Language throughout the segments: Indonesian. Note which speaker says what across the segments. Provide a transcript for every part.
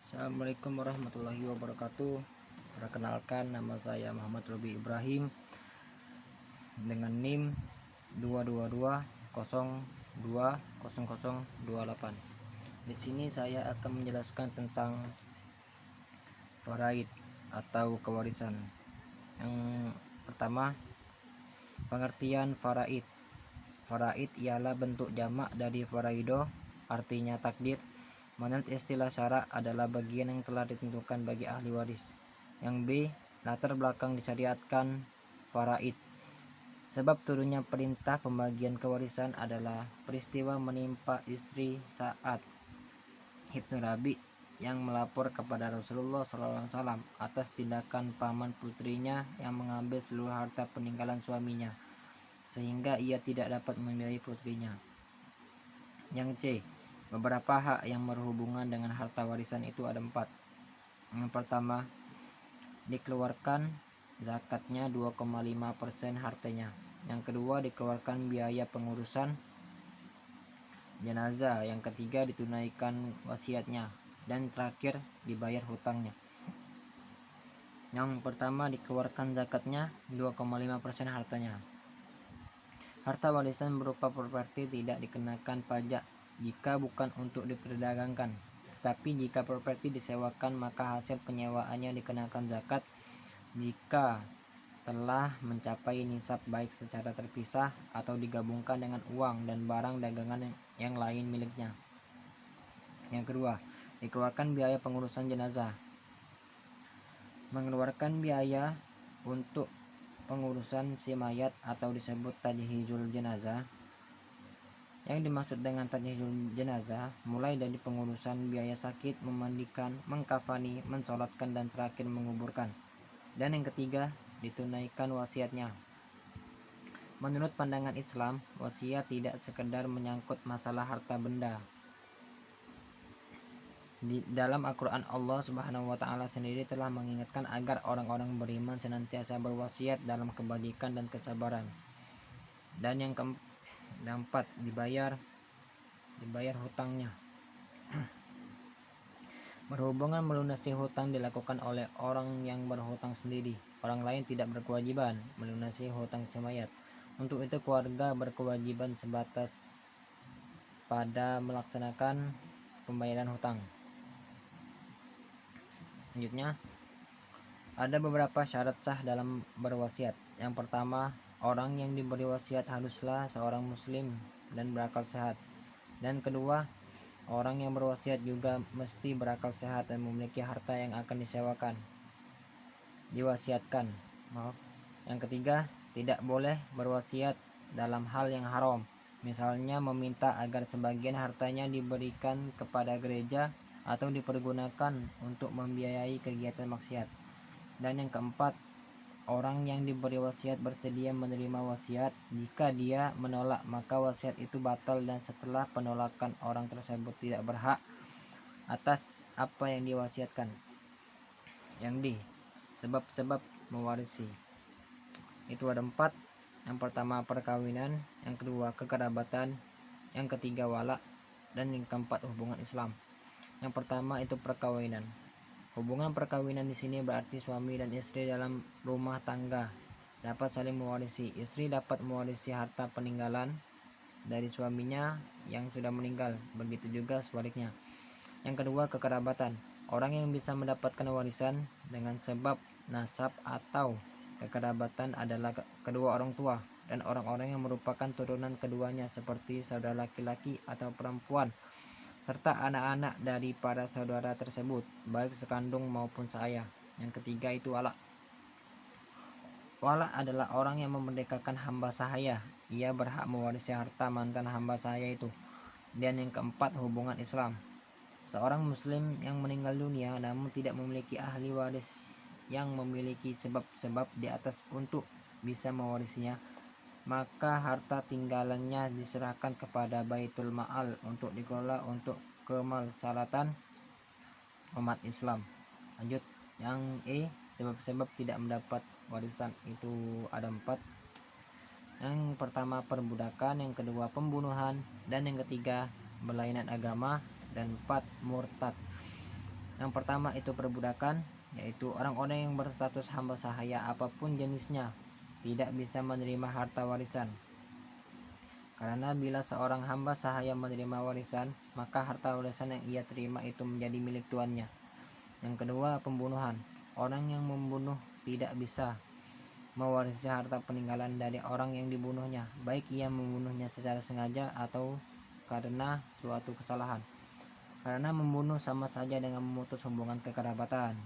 Speaker 1: Assalamualaikum warahmatullahi wabarakatuh. Perkenalkan, nama saya Muhammad Robi Ibrahim dengan NIM 222020028. Di sini saya akan menjelaskan tentang faraid atau kewarisan. Yang pertama, pengertian faraid. Faraid ialah bentuk jamak dari faraido, artinya takdir. Menurut istilah syara adalah bagian yang telah ditentukan bagi ahli waris. Yang B, latar belakang disyariatkan faraid. Sebab turunnya perintah pembagian kewarisan adalah peristiwa menimpa istri Sa'ad Ibnu Rabi yang melapor kepada Rasulullah SAW atas tindakan paman putrinya yang mengambil seluruh harta peninggalan suaminya, sehingga ia tidak dapat membiayai putrinya. Yang C, beberapa hak yang berhubungan dengan harta warisan itu ada 4. Yang pertama, dikeluarkan zakatnya 2,5% hartanya. Yang kedua, dikeluarkan biaya pengurusan jenazah. Yang ketiga, ditunaikan wasiatnya. Dan terakhir, dibayar hutangnya. Yang pertama, dikeluarkan zakatnya 2,5% hartanya. Harta warisan berupa properti tidak dikenakan pajak jika bukan untuk diperdagangkan. Tetapi jika properti disewakan, maka hasil penyewaannya dikenakan zakat jika telah mencapai nisab, baik secara terpisah atau digabungkan dengan uang dan barang dagangan yang lain miliknya. Yang kedua, dikeluarkan biaya pengurusan jenazah. Mengeluarkan biaya untuk pengurusan si mayat atau disebut tajhizul jenazah. Yang dimaksud dengan tajhizul jenazah mulai dari pengurusan biaya sakit, memandikan, mengkafani, mensolatkan, dan terakhir menguburkan. Dan yang ketiga, ditunaikan wasiatnya. Menurut pandangan Islam, wasiat tidak sekedar menyangkut masalah harta benda. Di dalam Al-Quran, Allah Subhanahu wa Ta'ala sendiri telah mengingatkan agar orang-orang beriman senantiasa berwasiat dalam kebajikan dan kesabaran. Dan yang keempat, dibayar hutangnya. Berhubungan melunasi hutang dilakukan oleh orang yang berhutang sendiri. Orang lain tidak berkewajiban melunasi hutang si mayat. Untuk itu keluarga berkewajiban sebatas pada melaksanakan pembayaran hutang. Selanjutnya, ada beberapa syarat sah dalam berwasiat. Yang pertama, orang yang diberi wasiat haruslah seorang muslim dan berakal sehat. Dan kedua, orang yang berwasiat juga mesti berakal sehat dan memiliki harta yang akan diwasiatkan. Yang ketiga, tidak boleh berwasiat dalam hal yang haram. Misalnya meminta agar sebagian hartanya diberikan kepada gereja atau dipergunakan untuk membiayai kegiatan maksiat. Dan yang keempat, orang yang diberi wasiat bersedia menerima wasiat. Jika dia menolak, maka wasiat itu batal, dan setelah penolakan orang tersebut tidak berhak atas apa yang diwasiatkan. Yang D, sebab-sebab mewarisi. Itu ada 4. Yang pertama, perkawinan. Yang kedua, kekerabatan. Yang ketiga, wala. Dan yang keempat, hubungan Islam. Yang pertama itu perkawinan. Hubungan perkawinan di sini berarti suami dan istri dalam rumah tangga dapat saling mewarisi. Istri dapat mewarisi harta peninggalan dari suaminya yang sudah meninggal. Begitu juga sebaliknya. Yang kedua, kekerabatan. Orang yang bisa mendapatkan warisan dengan sebab nasab atau kekerabatan adalah kedua orang tua dan orang-orang yang merupakan turunan keduanya, seperti saudara laki-laki atau perempuan, serta anak-anak dari para saudara tersebut, baik sekandung maupun seayah. Yang ketiga itu wala. Wala adalah orang yang memerdekakan hamba sahaya. Ia berhak mewarisi harta mantan hamba sahaya itu. Dan yang keempat, hubungan Islam. Seorang muslim yang meninggal dunia namun tidak memiliki ahli waris yang memiliki sebab-sebab di atas untuk bisa mewarisinya, maka harta tinggalannya diserahkan kepada Baitul Ma'al untuk dikelola untuk kemaslahatan umat Islam. Lanjut, yang E, sebab-sebab tidak mendapat warisan itu ada 4. Yang pertama, perbudakan. Yang kedua, pembunuhan. Dan yang ketiga, berlainan agama. Dan 4, murtad. Yang pertama itu perbudakan, yaitu orang-orang yang berstatus hamba sahaya apapun jenisnya tidak bisa menerima harta warisan. Karena bila seorang hamba sahaya menerima warisan, maka harta warisan yang ia terima itu menjadi milik tuannya. Yang kedua, pembunuhan. Orang yang membunuh tidak bisa mewarisi harta peninggalan dari orang yang dibunuhnya, baik ia membunuhnya secara sengaja atau karena suatu kesalahan. Karena membunuh sama saja dengan memutus hubungan kekerabatan.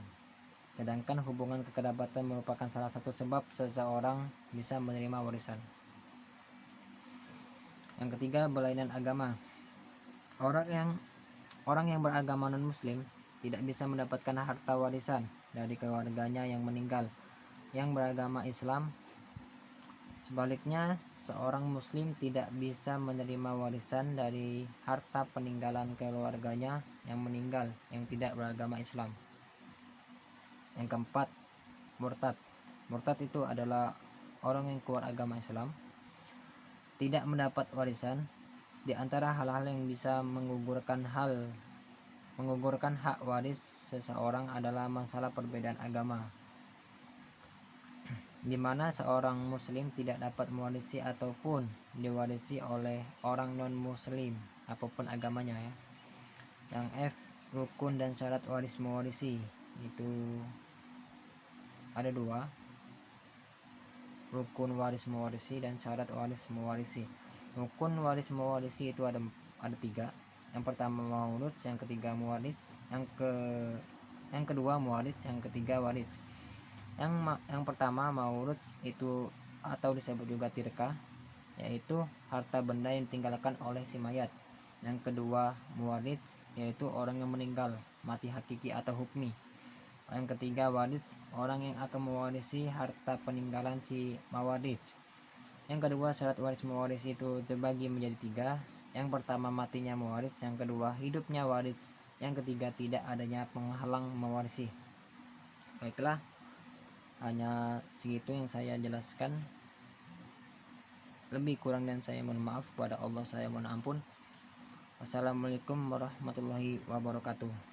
Speaker 1: Sedangkan hubungan kekerabatan merupakan salah satu sebab seseorang bisa menerima warisan. Yang ketiga, berlainan agama. Orang yang beragama non-muslim tidak bisa mendapatkan harta warisan dari keluarganya yang meninggal. Yang beragama Islam, sebaliknya, seorang muslim tidak bisa menerima warisan dari harta peninggalan keluarganya yang meninggal yang tidak beragama Islam. Yang keempat, murtad. Murtad itu adalah orang yang keluar agama Islam, tidak mendapat warisan. Di antara hal-hal yang bisa menggugurkan hak waris seseorang adalah masalah perbedaan agama, di mana seorang muslim tidak dapat mewarisi ataupun diwarisi oleh orang non-muslim apapun agamanya ya. Yang F, rukun dan syarat waris mewarisi. Itu ada dua, rukun waris mewarisi dan syarat waris mewarisi. Rukun waris mewarisi itu ada tiga. Yang pertama maulud, yang ketiga muwaris, yang kedua muwaris, yang ketiga waris. Yang pertama maulud itu atau disebut juga tirkah, yaitu harta benda yang ditinggalkan oleh si mayat. Yang kedua muwaris, yaitu orang yang meninggal mati hakiki atau hukmi. Yang ketiga waris, orang yang akan mewarisi harta peninggalan si mawaris. Yang kedua, syarat waris mewarisi itu terbagi menjadi tiga. Yang pertama matinya mewaris, yang kedua hidupnya waris, yang ketiga tidak adanya penghalang mewarisi. Baiklah, hanya segitu yang saya jelaskan. Lebih kurang dan saya mohon maaf, kepada Allah saya mohon ampun. Wassalamualaikum warahmatullahi wabarakatuh.